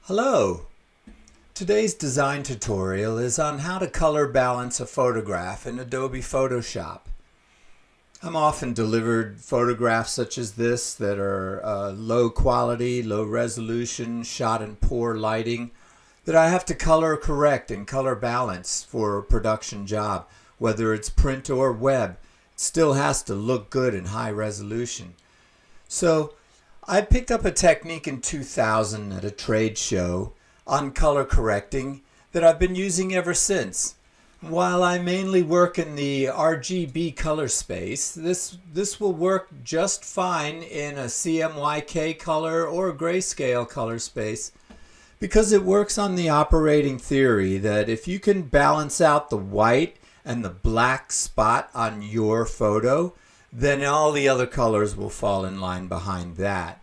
Hello! Today's design tutorial is on how to color balance a photograph in Adobe Photoshop. I'm often delivered photographs such as this that are low quality, low resolution, shot in poor lighting, that I have to color correct and color balance for a production job. Whether it's print or web, it still has to look good in high resolution. So I picked up a technique in 2000 at a trade show on color correcting that I've been using ever since. While I mainly work in the RGB color space, this will work just fine in a CMYK color or grayscale color space because it works on the operating theory that if you can balance out the white and the black spot on your photo, then all the other colors will fall in line behind that.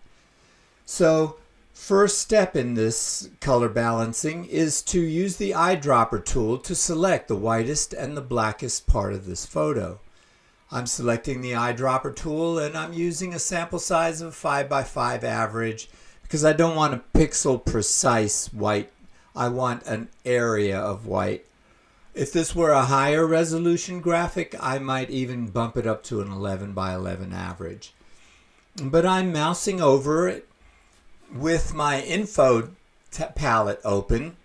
So, first step in this color balancing is to use the eyedropper tool to select the whitest and the blackest part of this photo. I'm selecting the eyedropper tool and I'm using a sample size of 5x5 average because I don't want a pixel precise white. I want an area of white. If this were a higher resolution graphic, I might even bump it up to an 11x11 average. But I'm mousing over it with my info palette open,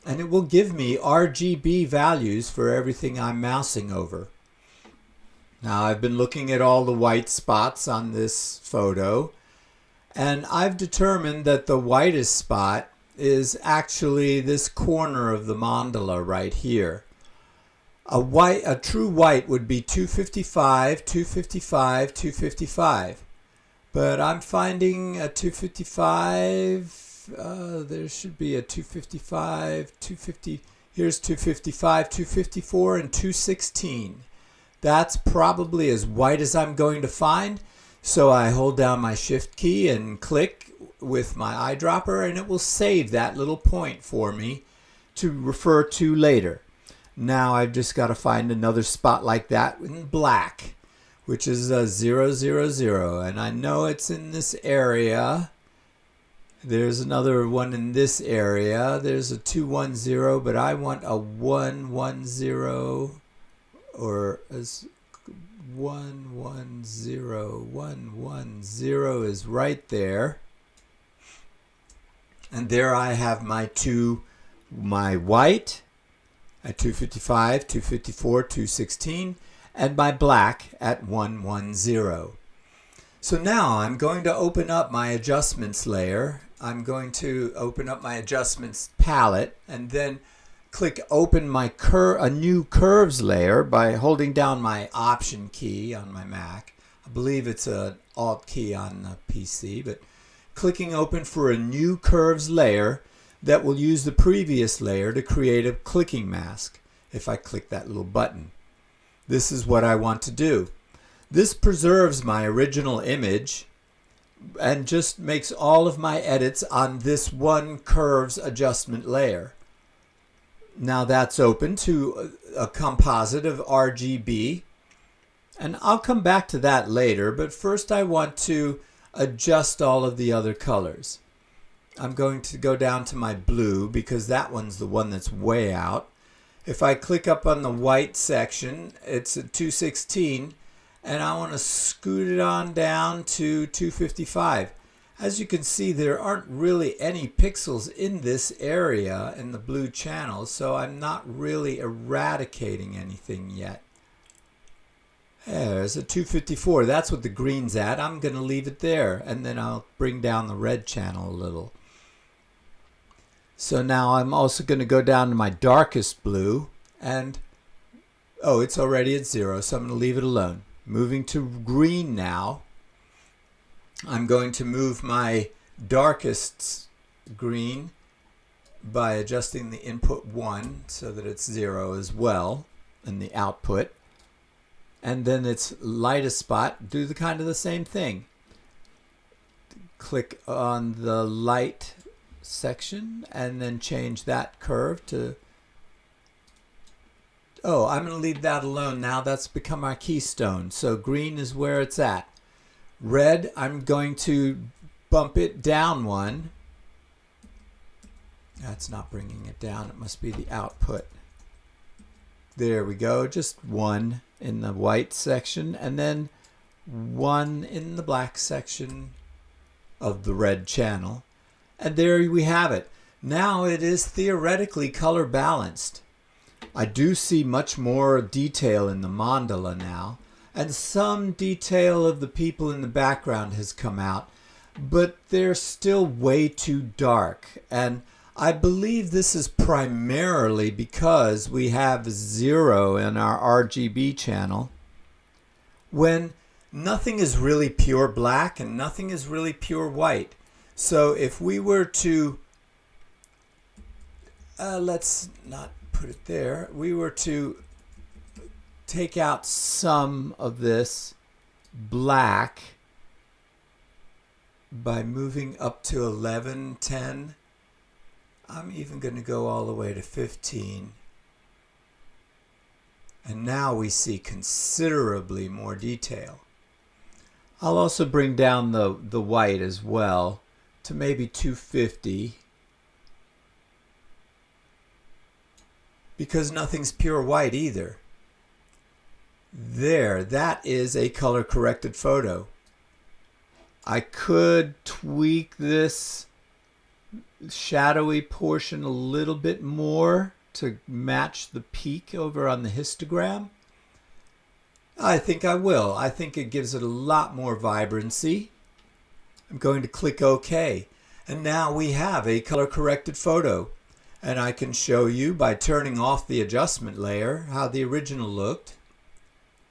and it will give me RGB values for everything I'm mousing over. Now I've been looking at all the white spots on this photo, and I've determined that the whitest spot is actually this corner of the mandala right here. A true white would be 255, 255, 255. But I'm finding a 255, there should be a 255, 250, here's 255, 254, and 216. That's probably as white as I'm going to find. So I hold down my shift key and click with my eyedropper and it will save that little point for me to refer to later. Now I've just got to find another spot like that in black, which is a 0, 0, 0. And I know it's in this area. There's another one in this area. There's a 2, 1, 0, but I want a 1, 1, 0, or as 1, 1, 0, 1, 1, 0 is right there. And there I have my white at 255, 254, 216, and my black at 110. So now I'm going to open up my adjustments layer. I'm going to open up my adjustments palette and then click open a new curves layer by holding down my option key on my Mac. I believe it's an alt key on the PC, but clicking open for a new curves layer that will use the previous layer to create a clicking mask if I click that little button. This is what I want to do. This preserves my original image and just makes all of my edits on this one curves adjustment layer. Now that's open to a composite of RGB, and I'll come back to that later, but first I want to adjust all of the other colors. I'm going to go down to my blue because that one's the one that's way out. If I click up on the white section, it's at 216, and I want to scoot it on down to 255. As you can see, there aren't really any pixels in this area in the blue channel, so I'm not really eradicating anything yet. There's a 254. That's what the green's at. I'm going to leave it there, and then I'll bring down the red channel a little. So now I'm also going to go down to my darkest blue, and oh, it's already at 0, so I'm going to leave it alone. Moving to green now. I'm going to move my darkest green by adjusting the input 1 so that it's 0 as well in the output. And then its lightest spot, do the kind of the same thing. Click on the light section and then change that curve to, oh, I'm going to leave that alone now. That's become our keystone. So green is where it's at. Red, I'm going to bump it down one That's not bringing it down. It must be the output. There we go. Just one in the white section and then one in the black section of the red channel. And there we have it. Now it is theoretically color balanced. I do see much more detail in the mandala now, and some detail of the people in the background has come out, but they're still way too dark. And I believe this is primarily because we have 0 in our RGB channel, when nothing is really pure black and nothing is really pure white. So if we were to, let's not put it there, we were to take out some of this black by moving up to 11, 10, I'm even going to go all the way to 15. And now we see considerably more detail. I'll also bring down the white as well to maybe 250. Because nothing's pure white either. There, that is a color corrected photo. I could tweak this shadowy portion a little bit more to match the peak over on the histogram. I think I will. I think it gives it a lot more vibrancy. I'm going to click OK. And now we have a color corrected photo. And I can show you by turning off the adjustment layer how the original looked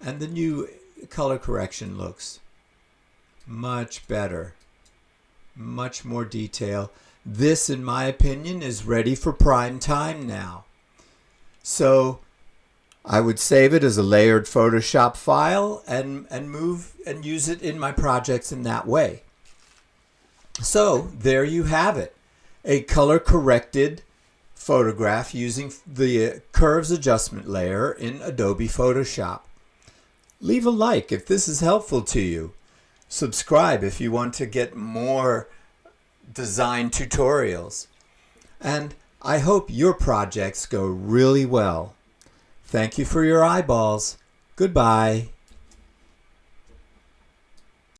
and the new color correction looks. Much better. Much more detail. This, in my opinion, is ready for prime time now. So I would save it as a layered Photoshop file and move and use it in my projects in that way. So there you have it. A color corrected photograph using the curves adjustment layer in Adobe Photoshop. Leave a like if this is helpful to you. Subscribe if you want to get more design tutorials. And I hope your projects go really well. Thank you for your eyeballs. Goodbye.